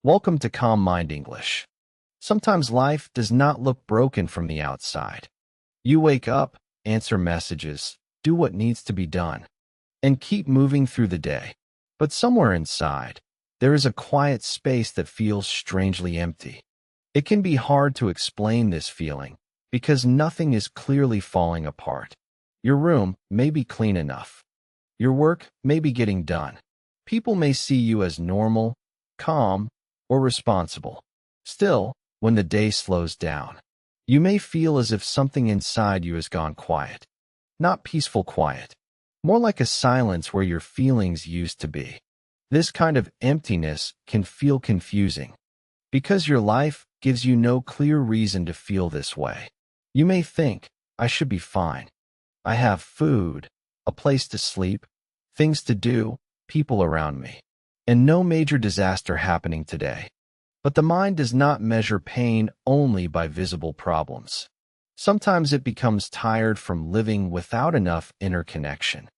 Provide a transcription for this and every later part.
Welcome to Calm Mind English. Sometimes life does not look broken from the outside. You wake up, answer messages, do what needs to be done, and keep moving through the day. But somewhere inside, there is a quiet space that feels strangely empty. It can be hard to explain this feeling because nothing is clearly falling apart. Your room may be clean enough. Your work may be getting done. People may see you as normal, calm, or responsible. Still, when the day slows down, you may feel as if something inside you has gone quiet. Not peaceful quiet, more like a silence where your feelings used to be. This kind of emptiness can feel confusing because your life gives you no clear reason to feel this way. You may think, I should be fine. I have food, a place to sleep, things to do, people around me, and no major disaster happening today. But the mind does not measure pain only by visible problems. Sometimes it becomes tired from living without enough inner connection.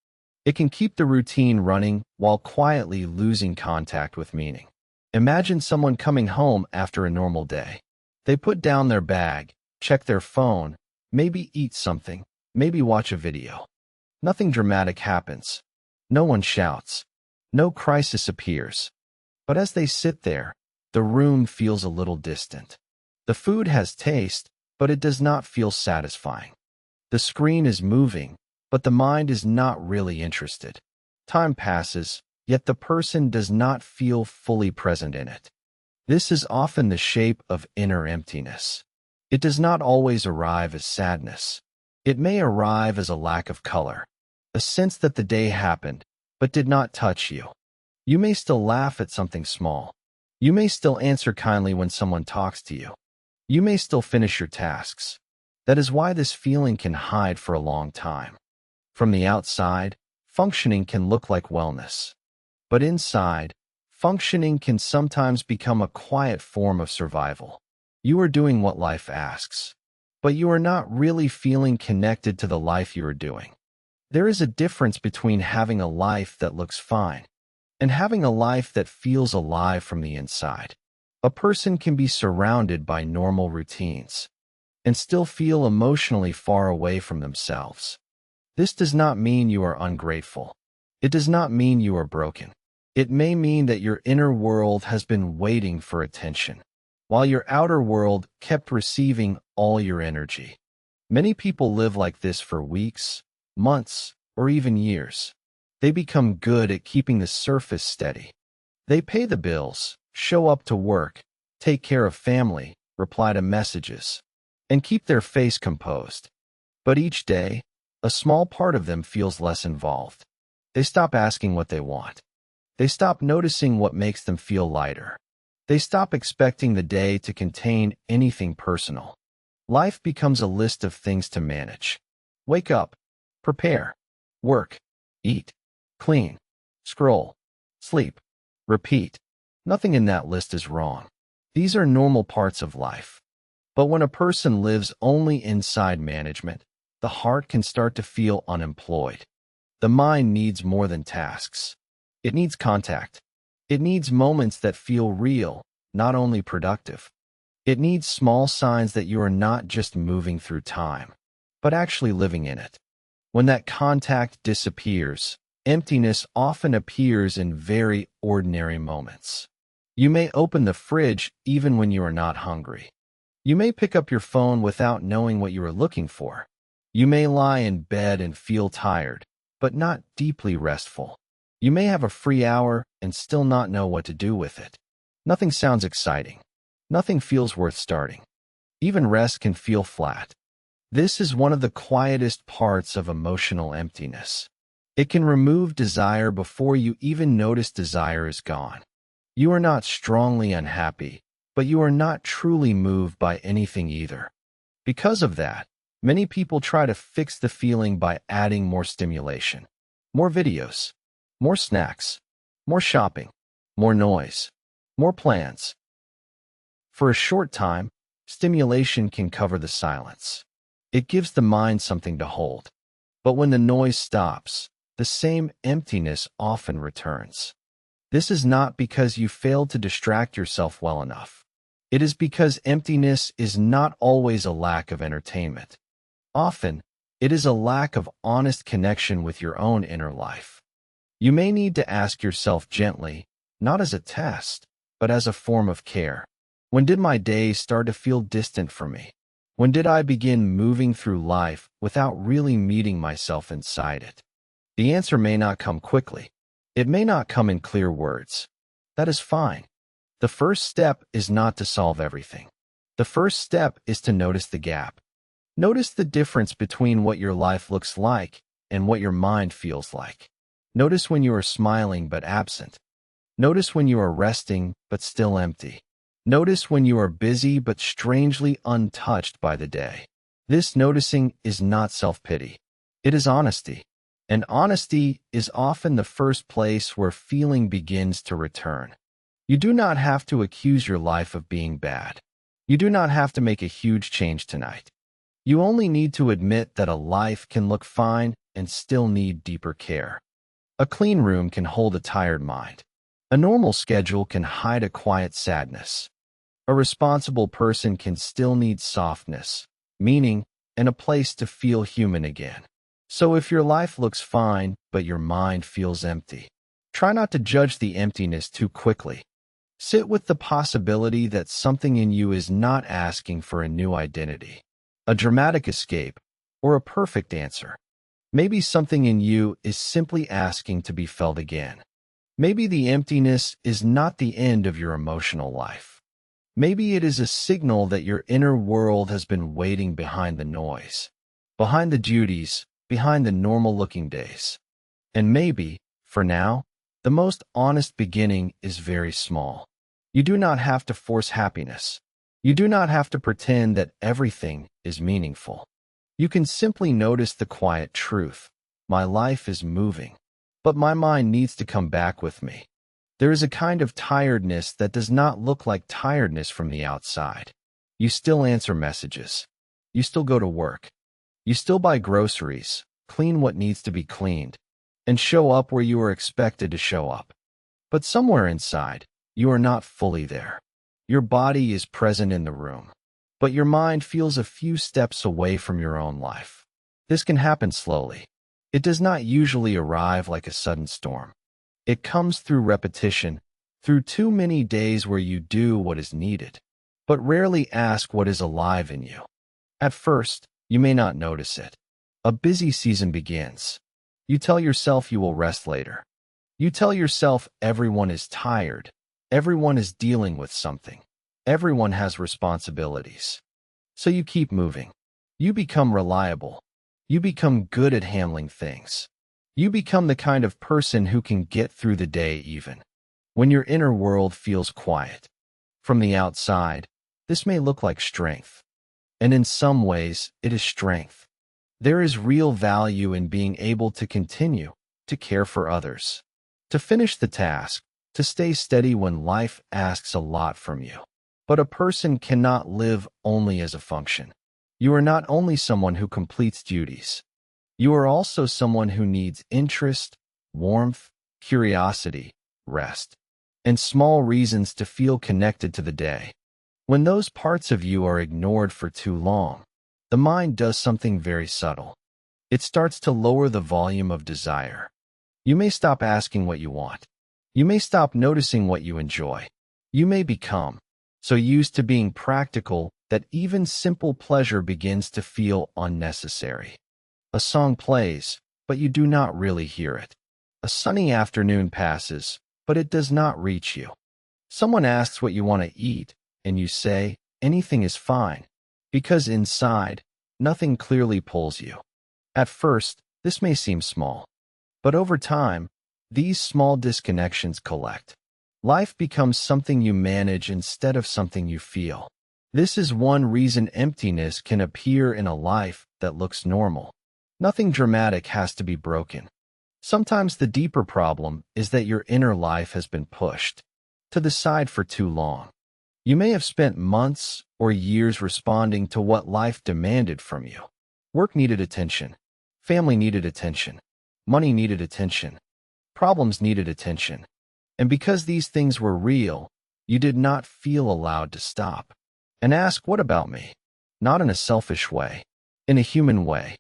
It can keep the routine running while quietly losing contact with meaning. Imagine someone coming home after a normal day. They put down their bag, check their phone, maybe eat something, maybe watch a video. Nothing dramatic happens. No one shouts. No crisis appears. But as they sit there, the room feels a little distant. The food has taste, but it does not feel satisfying. The screen is moving, but the mind is not really interested. Time passes, yet the person does not feel fully present in it. This is often the shape of inner emptiness. It does not always arrive as sadness. It may arrive as a lack of color, a sense that the day happened, but did not touch you. You may still laugh at something small. You may still answer kindly when someone talks to you. You may still finish your tasks. That is why this feeling can hide for a long time. From the outside, functioning can look like wellness. But inside, functioning can sometimes become a quiet form of survival. You are doing what life asks, but you are not really feeling connected to the life you are doing. There is a difference between having a life that looks fine and having a life that feels alive from the inside. A person can be surrounded by normal routines and still feel emotionally far away from themselves. This does not mean you are ungrateful. It does not mean you are broken. It may mean that your inner world has been waiting for attention, while your outer world kept receiving all your energy. Many people live like this for weeks, months, or even years. They become good at keeping the surface steady. They pay the bills, show up to work, take care of family, reply to messages, and keep their face composed. But each day, a small part of them feels less involved. They stop asking what they want. They stop noticing what makes them feel lighter. They stop expecting the day to contain anything personal. Life becomes a list of things to manage. Wake up, prepare, work, eat, clean, scroll, sleep, repeat. Nothing in that list is wrong. These are normal parts of life. But when a person lives only inside management, the heart can start to feel unemployed. The mind needs more than tasks. It needs contact. It needs moments that feel real, not only productive. It needs small signs that you are not just moving through time, but actually living in it. When that contact disappears, emptiness often appears in very ordinary moments. You may open the fridge even when you are not hungry. You may pick up your phone without knowing what you are looking for. You may lie in bed and feel tired, but not deeply restful. You may have a free hour and still not know what to do with it. Nothing sounds exciting. Nothing feels worth starting. Even rest can feel flat. This is one of the quietest parts of emotional emptiness. It can remove desire before you even notice desire is gone. You are not strongly unhappy, but you are not truly moved by anything either. Because of that, many people try to fix the feeling by adding more stimulation, more videos, more snacks, more shopping, more noise, more plans. For a short time, stimulation can cover the silence. It gives the mind something to hold. But when the noise stops, the same emptiness often returns. This is not because you failed to distract yourself well enough. It is because emptiness is not always a lack of entertainment. Often, it is a lack of honest connection with your own inner life. You may need to ask yourself gently, not as a test, but as a form of care. When did my days start to feel distant from me? When did I begin moving through life without really meeting myself inside it? The answer may not come quickly. It may not come in clear words. That is fine. The first step is not to solve everything. The first step is to notice the gap. Notice the difference between what your life looks like and what your mind feels like. Notice when you are smiling but absent. Notice when you are resting but still empty. Notice when you are busy but strangely untouched by the day. This noticing is not self-pity. It is honesty. And honesty is often the first place where feeling begins to return. You do not have to accuse your life of being bad. You do not have to make a huge change tonight. You only need to admit that a life can look fine and still need deeper care. A clean room can hold a tired mind. A normal schedule can hide a quiet sadness. A responsible person can still need softness, meaning, and a place to feel human again. So if your life looks fine, but your mind feels empty, try not to judge the emptiness too quickly. Sit with the possibility that something in you is not asking for a new identity, a dramatic escape, or a perfect answer. Maybe something in you is simply asking to be felt again. Maybe the emptiness is not the end of your emotional life. Maybe it is a signal that your inner world has been waiting behind the noise, behind the duties, behind the normal-looking days. And maybe, for now, the most honest beginning is very small. You do not have to force happiness. You do not have to pretend that everything is meaningful. You can simply notice the quiet truth. My life is moving, but my mind needs to come back with me. There is a kind of tiredness that does not look like tiredness from the outside. You still answer messages. You still go to work. You still buy groceries, clean what needs to be cleaned, and show up where you are expected to show up. But somewhere inside, you are not fully there. Your body is present in the room, but your mind feels a few steps away from your own life. This can happen slowly. It does not usually arrive like a sudden storm. It comes through repetition, through too many days where you do what is needed, but rarely ask what is alive in you. At first, you may not notice it. A busy season begins. You tell yourself you will rest later. You tell yourself everyone is tired. Everyone is dealing with something. Everyone has responsibilities. So you keep moving. You become reliable. You become good at handling things. You become the kind of person who can get through the day even when your inner world feels quiet. From the outside, this may look like strength. And in some ways, it is strength. There is real value in being able to continue to care for others, to finish the task, to stay steady when life asks a lot from you. But a person cannot live only as a function. You are not only someone who completes duties. You are also someone who needs interest, warmth, curiosity, rest, and small reasons to feel connected to the day. When those parts of you are ignored for too long, the mind does something very subtle. It starts to lower the volume of desire. You may stop asking what you want. You may stop noticing what you enjoy. You may become so used to being practical that even simple pleasure begins to feel unnecessary. A song plays, but you do not really hear it. A sunny afternoon passes, but it does not reach you. Someone asks what you want to eat, and you say, anything is fine, because inside, nothing clearly pulls you. At first, this may seem small, but over time, these small disconnections collect. Life becomes something you manage instead of something you feel. This is one reason emptiness can appear in a life that looks normal. Nothing dramatic has to be broken. Sometimes the deeper problem is that your inner life has been pushed to the side for too long. You may have spent months or years responding to what life demanded from you. Work needed attention. Family needed attention. Money needed attention. Problems needed attention. And because these things were real, you did not feel allowed to stop and ask, what about me? Not in a selfish way, in a human way.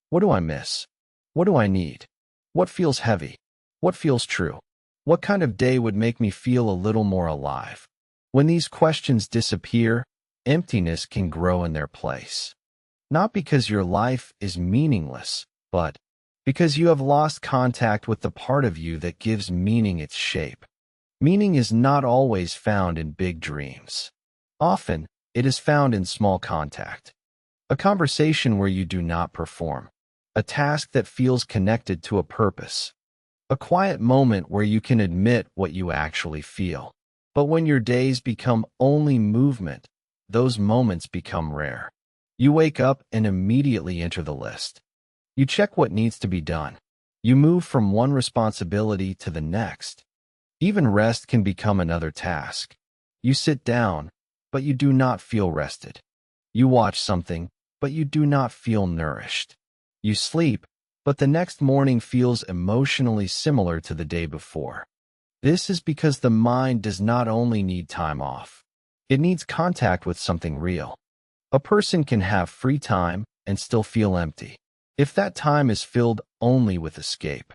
What do I miss? What do I need? What feels heavy? What feels true? What kind of day would make me feel a little more alive? When these questions disappear, emptiness can grow in their place. Not because your life is meaningless, but because you have lost contact with the part of you that gives meaning its shape. Meaning is not always found in big dreams. Often, it is found in small contact. A conversation where you do not perform. A task that feels connected to a purpose. A quiet moment where you can admit what you actually feel. But when your days become only movement, those moments become rare. You wake up and immediately enter the list. You check what needs to be done. You move from one responsibility to the next. Even rest can become another task. You sit down, but you do not feel rested. You watch something, but you do not feel nourished. You sleep, but the next morning feels emotionally similar to the day before. This is because the mind does not only need time off. It needs contact with something real. A person can have free time and still feel empty if that time is filled only with escape.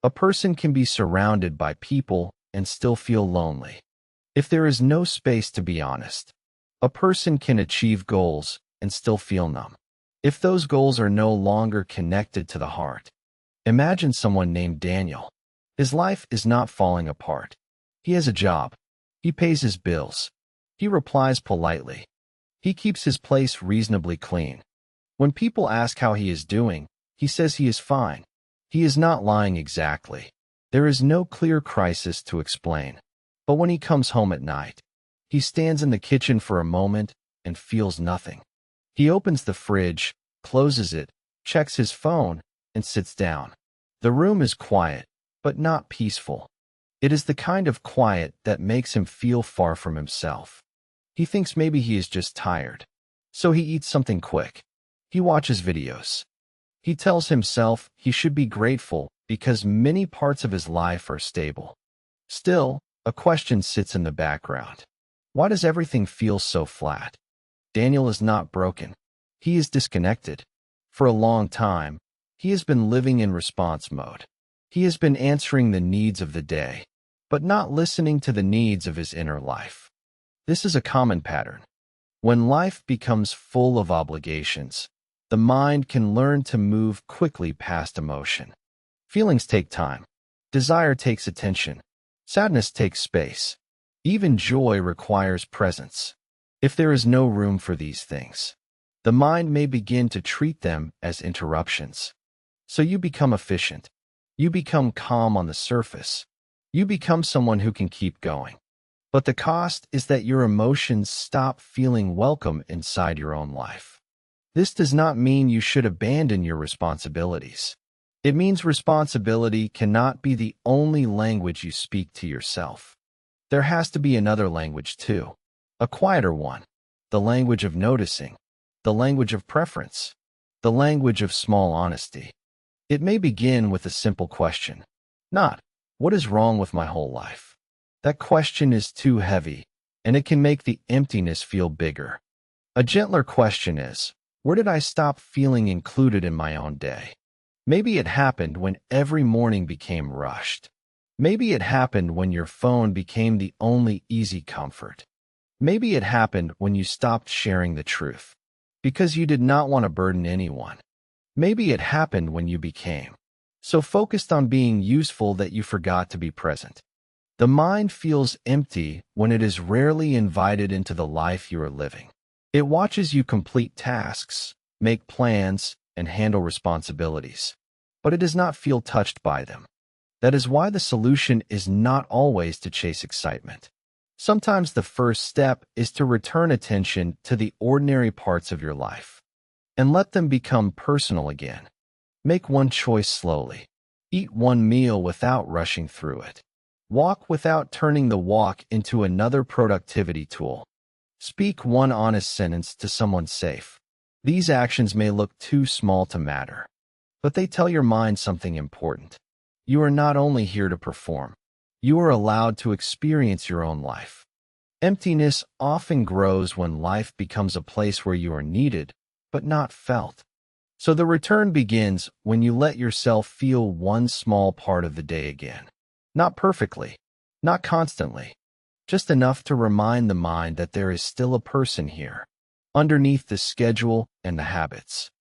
A person can be surrounded by people and still feel lonely if there is no space to be honest. A person can achieve goals and still feel numb if those goals are no longer connected to the heart. Imagine someone named Daniel. His life is not falling apart. He has a job. He pays his bills. He replies politely. He keeps his place reasonably clean. When people ask how he is doing, he says he is fine. He is not lying exactly. There is no clear crisis to explain. But when he comes home at night, he stands in the kitchen for a moment and feels nothing. He opens the fridge, closes it, checks his phone, and sits down. The room is quiet, but not peaceful. It is the kind of quiet that makes him feel far from himself. He thinks maybe he is just tired. So he eats something quick. He watches videos. He tells himself he should be grateful because many parts of his life are stable. Still, a question sits in the background. Why does everything feel so flat? Daniel is not broken. He is disconnected. For a long time, he has been living in response mode. He has been answering the needs of the day, but not listening to the needs of his inner life. This is a common pattern. When life becomes full of obligations, the mind can learn to move quickly past emotion. Feelings take time. Desire takes attention. Sadness takes space. Even joy requires presence. If there is no room for these things, the mind may begin to treat them as interruptions. So you become efficient. You become calm on the surface. You become someone who can keep going. But the cost is that your emotions stop feeling welcome inside your own life. This does not mean you should abandon your responsibilities. It means responsibility cannot be the only language you speak to yourself. There has to be another language too, a quieter one, the language of noticing, the language of preference, the language of small honesty. It may begin with a simple question, not, what is wrong with my whole life? That question is too heavy, and it can make the emptiness feel bigger. A gentler question is, where did I stop feeling included in my own day? Maybe it happened when every morning became rushed. Maybe it happened when your phone became the only easy comfort. Maybe it happened when you stopped sharing the truth, because you did not want to burden anyone. Maybe it happened when you became so focused on being useful that you forgot to be present. The mind feels empty when it is rarely invited into the life you are living. It watches you complete tasks, make plans, and handle responsibilities, but it does not feel touched by them. That is why the solution is not always to chase excitement. Sometimes the first step is to return attention to the ordinary parts of your life and let them become personal again. Make one choice slowly. Eat one meal without rushing through it. Walk without turning the walk into another productivity tool. Speak one honest sentence to someone safe. These actions may look too small to matter, but they tell your mind something important. You are not only here to perform. You are allowed to experience your own life. Emptiness often grows when life becomes a place where you are needed, but not felt. So the return begins when you let yourself feel one small part of the day again. Not perfectly, not constantly, just enough to remind the mind that there is still a person here, underneath the schedule and the habits.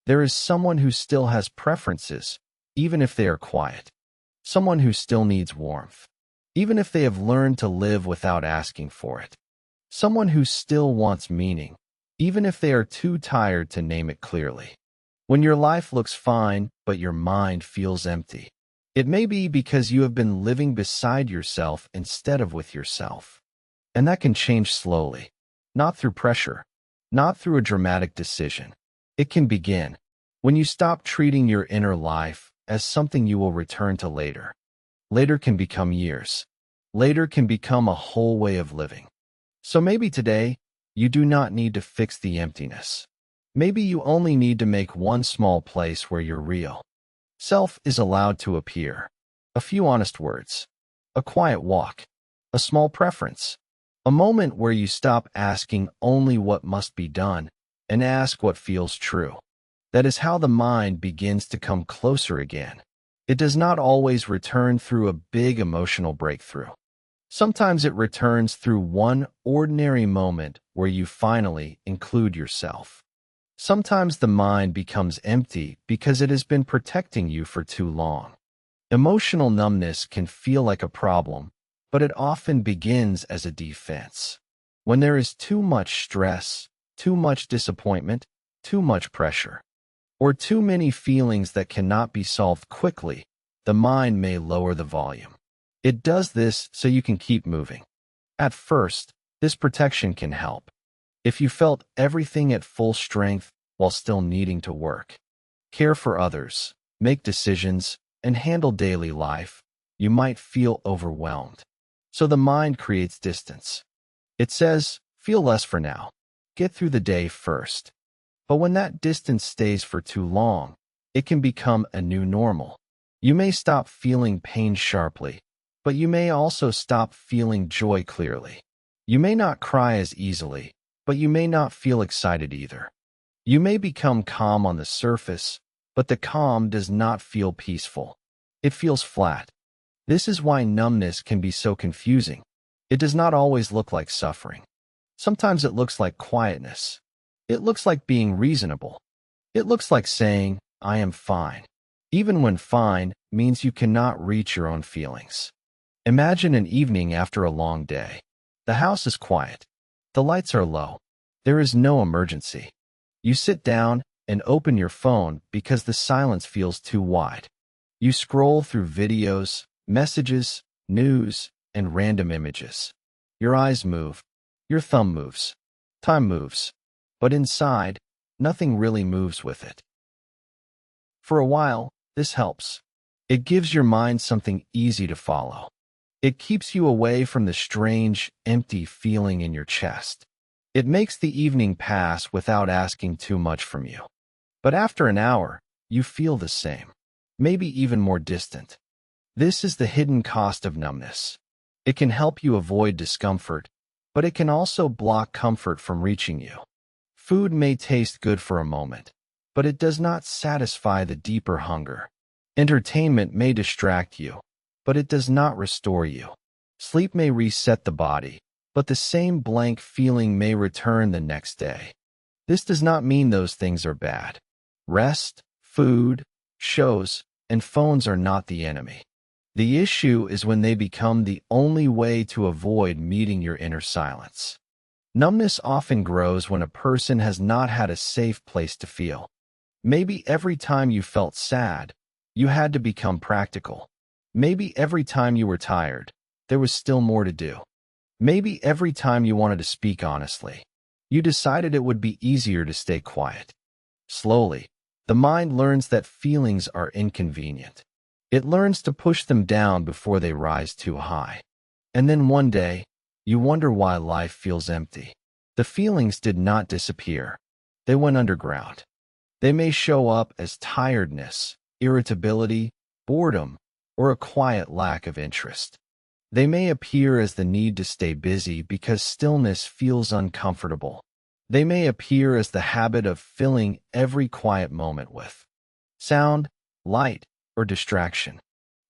There is someone who still has preferences, even if they are quiet. Someone who still needs warmth, even if they have learned to live without asking for it. Someone who still wants meaning, even if they are too tired to name it clearly. When your life looks fine, but your mind feels empty, it may be because you have been living beside yourself instead of with yourself. And that can change slowly, not through pressure, not through a dramatic decision. It can begin when you stop treating your inner life as something you will return to later. Later can become years. Later can become a whole way of living. So maybe today, you do not need to fix the emptiness. Maybe you only need to make one small place where your real self is allowed to appear. A few honest words, a quiet walk, a small preference, a moment where you stop asking only what must be done and ask what feels true. That is how the mind begins to come closer again. It does not always return through a big emotional breakthrough. Sometimes it returns through one ordinary moment where you finally include yourself. Sometimes the mind becomes empty because it has been protecting you for too long. Emotional numbness can feel like a problem, but it often begins as a defense. When there is too much stress, too much disappointment, too much pressure, or too many feelings that cannot be solved quickly, the mind may lower the volume. It does this so you can keep moving. At first, this protection can help. If you felt everything at full strength while still needing to work, care for others, make decisions, and handle daily life, you might feel overwhelmed. So the mind creates distance. It says, feel less for now. Get through the day first. But when that distance stays for too long, it can become a new normal. You may stop feeling pain sharply, but you may also stop feeling joy clearly. You may not cry as easily, but you may not feel excited either. You may become calm on the surface, but the calm does not feel peaceful. It feels flat. This is why numbness can be so confusing. It does not always look like suffering. Sometimes it looks like quietness. It looks like being reasonable. It looks like saying, I am fine, even when fine means you cannot reach your own feelings. Imagine an evening after a long day. The house is quiet. The lights are low. There is no emergency. You sit down and open your phone because the silence feels too wide. You scroll through videos, messages, news, and random images. Your eyes move. Your thumb moves. Time moves. But inside, nothing really moves with it. For a while, this helps. It gives your mind something easy to follow. It keeps you away from the strange, empty feeling in your chest. It makes the evening pass without asking too much from you. But after an hour, you feel the same, maybe even more distant. This is the hidden cost of numbness. It can help you avoid discomfort, but it can also block comfort from reaching you. Food may taste good for a moment, but it does not satisfy the deeper hunger. Entertainment may distract you, but it does not restore you. Sleep may reset the body, but the same blank feeling may return the next day. This does not mean those things are bad. Rest, food, shows, and phones are not the enemy. The issue is when they become the only way to avoid meeting your inner silence. Numbness often grows when a person has not had a safe place to feel. Maybe every time you felt sad, you had to become practical. Maybe every time you were tired, there was still more to do. Maybe every time you wanted to speak honestly, you decided it would be easier to stay quiet. Slowly, the mind learns that feelings are inconvenient. It learns to push them down before they rise too high. And then one day, you wonder why life feels empty. The feelings did not disappear. They went underground. They may show up as tiredness, irritability, boredom, or a quiet lack of interest. They may appear as the need to stay busy because stillness feels uncomfortable. They may appear as the habit of filling every quiet moment with sound, light, or distraction.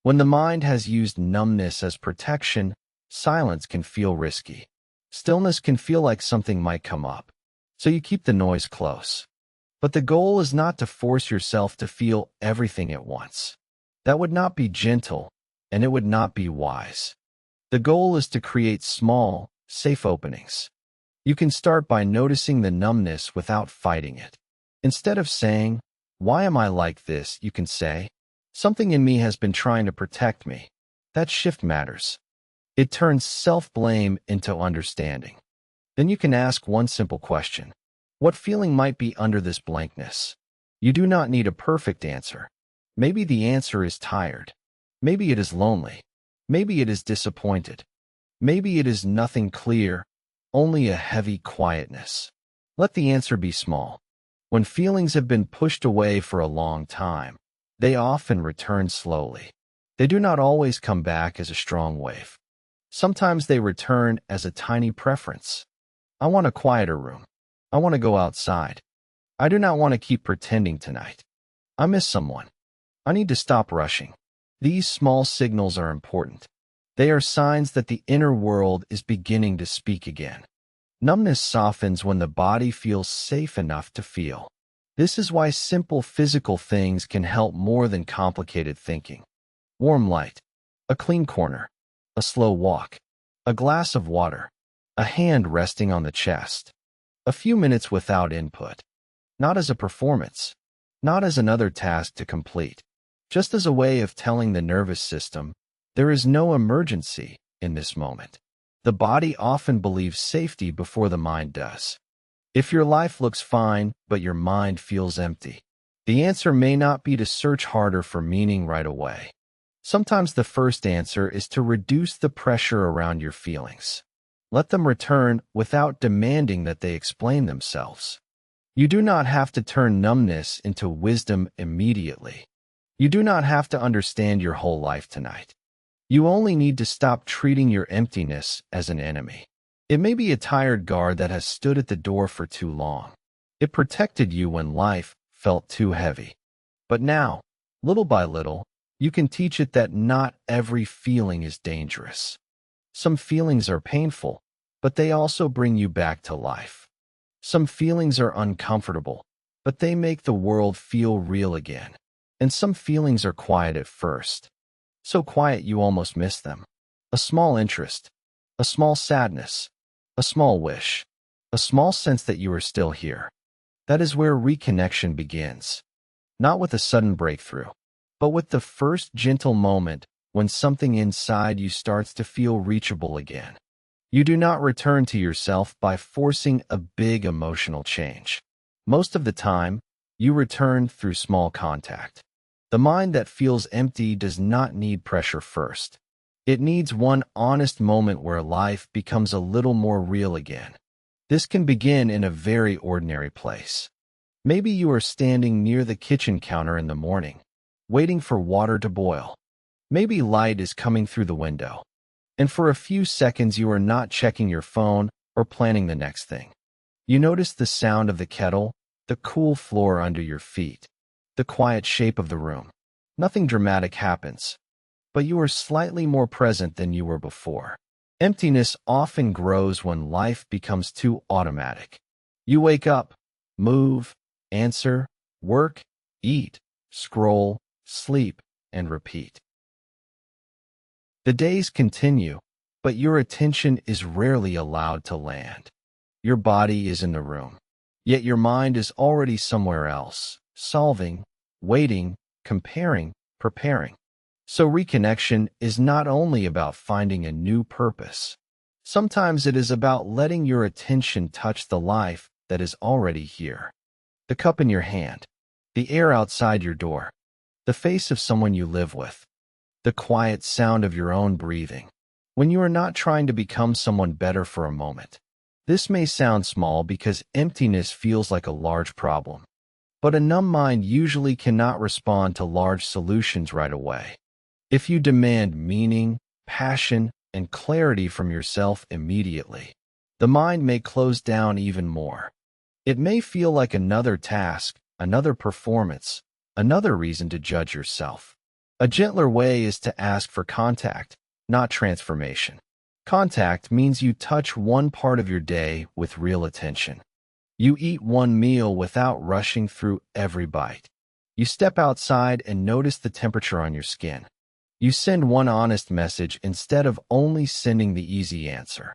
When the mind has used numbness as protection, silence can feel risky. Stillness can feel like something might come up, so you keep the noise close. But the goal is not to force yourself to feel everything at once. That would not be gentle, and it would not be wise. The goal is to create small, safe openings. You can start by noticing the numbness without fighting it. Instead of saying, "Why am I like this?" you can say, "Something in me has been trying to protect me." That shift matters. It turns self-blame into understanding. Then you can ask one simple question. What feeling might be under this blankness? You do not need a perfect answer. Maybe the answer is tired. Maybe it is lonely. Maybe it is disappointed. Maybe it is nothing clear, only a heavy quietness. Let the answer be small. When feelings have been pushed away for a long time, they often return slowly. They do not always come back as a strong wave. Sometimes they return as a tiny preference. I want a quieter room. I want to go outside. I do not want to keep pretending tonight. I miss someone. I need to stop rushing. These small signals are important. They are signs that the inner world is beginning to speak again. Numbness softens when the body feels safe enough to feel. This is why simple physical things can help more than complicated thinking. Warm light, a clean corner, a slow walk, a glass of water, a hand resting on the chest. A few minutes without input. Not as a performance, not as another task to complete, just as a way of telling the nervous system, there is no emergency in this moment. The body often believes safety before the mind does. If your life looks fine, but your mind feels empty, the answer may not be to search harder for meaning right away. Sometimes the first answer is to reduce the pressure around your feelings. Let them return without demanding that they explain themselves. You do not have to turn numbness into wisdom immediately. You do not have to understand your whole life tonight. You only need to stop treating your emptiness as an enemy. It may be a tired guard that has stood at the door for too long. It protected you when life felt too heavy. But now, little by little, you can teach it that not every feeling is dangerous. Some feelings are painful, but they also bring you back to life. Some feelings are uncomfortable, but they make the world feel real again. And some feelings are quiet at first. So quiet you almost miss them. A small interest, a small sadness, a small wish, a small sense that you are still here. That is where reconnection begins. Not with a sudden breakthrough, but with the first gentle moment when something inside you starts to feel reachable again. You do not return to yourself by forcing a big emotional change. Most of the time, you return through small contact. The mind that feels empty does not need pressure first. It needs one honest moment where life becomes a little more real again. This can begin in a very ordinary place. Maybe you are standing near the kitchen counter in the morning, waiting for water to boil. Maybe light is coming through the window, and for a few seconds you are not checking your phone or planning the next thing. You notice the sound of the kettle, the cool floor under your feet, the quiet shape of the room. Nothing dramatic happens, but you are slightly more present than you were before. Emptiness often grows when life becomes too automatic. You wake up, move, answer, work, eat, scroll, sleep, and repeat. The days continue, but your attention is rarely allowed to land. Your body is in the room, yet your mind is already somewhere else, solving, waiting, comparing, preparing. So reconnection is not only about finding a new purpose. Sometimes it is about letting your attention touch the life that is already here. The cup in your hand, the air outside your door, the face of someone you live with, the quiet sound of your own breathing. When you are not trying to become someone better for a moment. This may sound small because emptiness feels like a large problem. But a numb mind usually cannot respond to large solutions right away. If you demand meaning, passion, and clarity from yourself immediately. The mind may close down even more. It may feel like another task, another performance, another reason to judge yourself. A gentler way is to ask for contact, not transformation. Contact means you touch one part of your day with real attention. You eat one meal without rushing through every bite. You step outside and notice the temperature on your skin. You send one honest message instead of only sending the easy answer.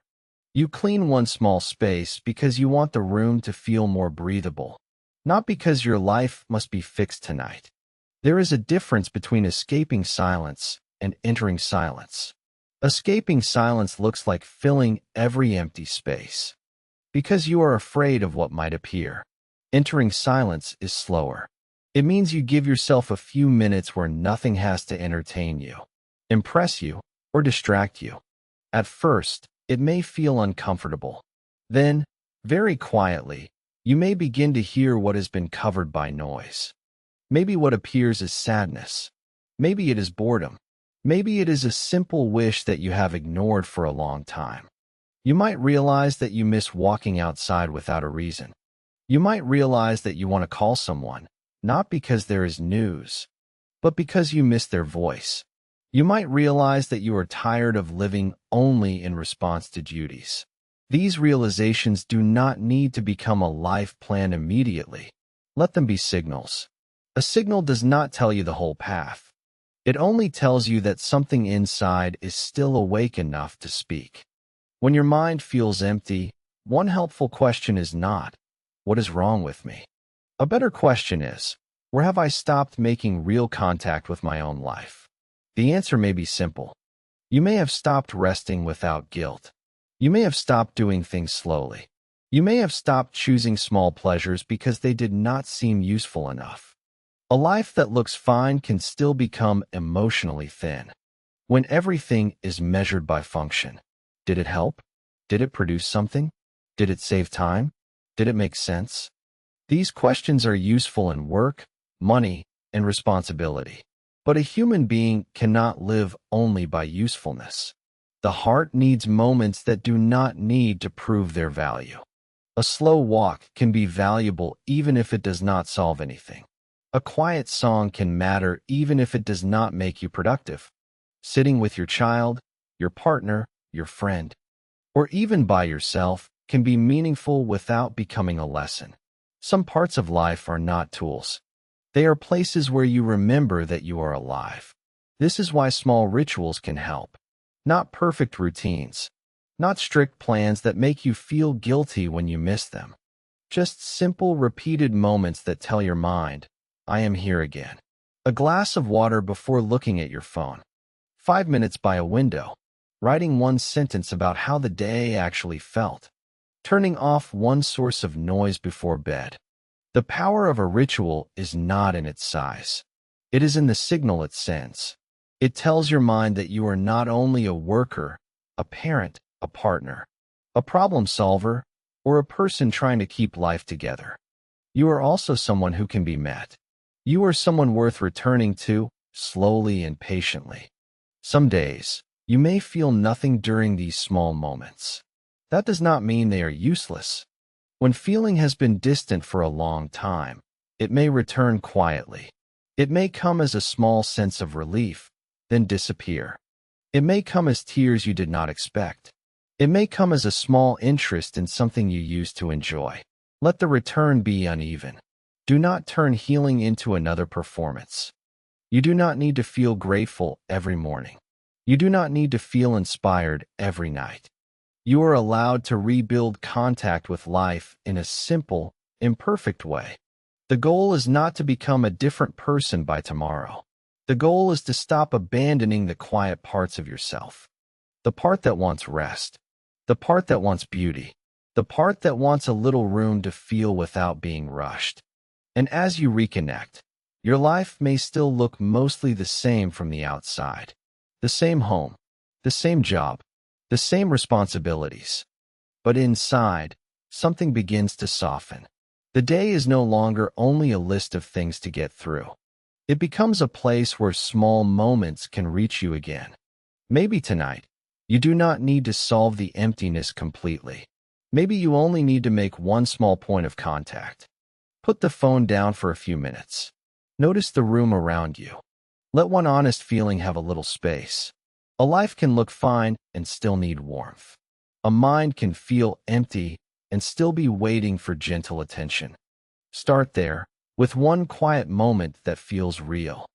You clean one small space because you want the room to feel more breathable, not because your life must be fixed tonight. There is a difference between escaping silence and entering silence. Escaping silence looks like filling every empty space, because you are afraid of what might appear. Entering silence is slower. It means you give yourself a few minutes where nothing has to entertain you, impress you, or distract you. At first, it may feel uncomfortable. Then, very quietly, you may begin to hear what has been covered by noise. Maybe what appears is sadness. Maybe it is boredom. Maybe it is a simple wish that you have ignored for a long time. You might realize that you miss walking outside without a reason. You might realize that you want to call someone, not because there is news, but because you miss their voice. You might realize that you are tired of living only in response to duties. These realizations do not need to become a life plan immediately. Let them be signals. A signal does not tell you the whole path. It only tells you that something inside is still awake enough to speak. When your mind feels empty, one helpful question is not, "What is wrong with me?" A better question is, "Where have I stopped making real contact with my own life?" The answer may be simple. You may have stopped resting without guilt. You may have stopped doing things slowly. You may have stopped choosing small pleasures because they did not seem useful enough. A life that looks fine can still become emotionally thin. When everything is measured by function, did it help? Did it produce something? Did it save time? Did it make sense? These questions are useful in work, money, and responsibility. But a human being cannot live only by usefulness. The heart needs moments that do not need to prove their value. A slow walk can be valuable even if it does not solve anything. A quiet song can matter even if it does not make you productive. Sitting with your child, your partner, your friend, or even by yourself can be meaningful without becoming a lesson. Some parts of life are not tools. They are places where you remember that you are alive. This is why small rituals can help. Not perfect routines. Not strict plans that make you feel guilty when you miss them. Just simple, repeated moments that tell your mind, "I am here again." A glass of water before looking at your phone. 5 minutes by a window. Writing one sentence about how the day actually felt. Turning off one source of noise before bed. The power of a ritual is not in its size. It is in the signal it sends. It tells your mind that you are not only a worker, a parent, a partner, a problem solver, or a person trying to keep life together. You are also someone who can be met. You are someone worth returning to, slowly and patiently. Some days, you may feel nothing during these small moments. That does not mean they are useless. When feeling has been distant for a long time, it may return quietly. It may come as a small sense of relief, then disappear. It may come as tears you did not expect. It may come as a small interest in something you used to enjoy. Let the return be uneven. Do not turn healing into another performance. You do not need to feel grateful every morning. You do not need to feel inspired every night. You are allowed to rebuild contact with life in a simple, imperfect way. The goal is not to become a different person by tomorrow. The goal is to stop abandoning the quiet parts of yourself. The part that wants rest. The part that wants beauty. The part that wants a little room to feel without being rushed. And as you reconnect, your life may still look mostly the same from the outside. The same home, the same job, the same responsibilities. But inside, something begins to soften. The day is no longer only a list of things to get through. It becomes a place where small moments can reach you again. Maybe tonight, You do not need to solve the emptiness completely. Maybe you only need to make one small point of contact. Put the phone down for a few minutes. Notice the room around you. Let one honest feeling have a little space. A life can look fine and still need warmth. A mind can feel empty and still be waiting for gentle attention. Start there, with one quiet moment that feels real.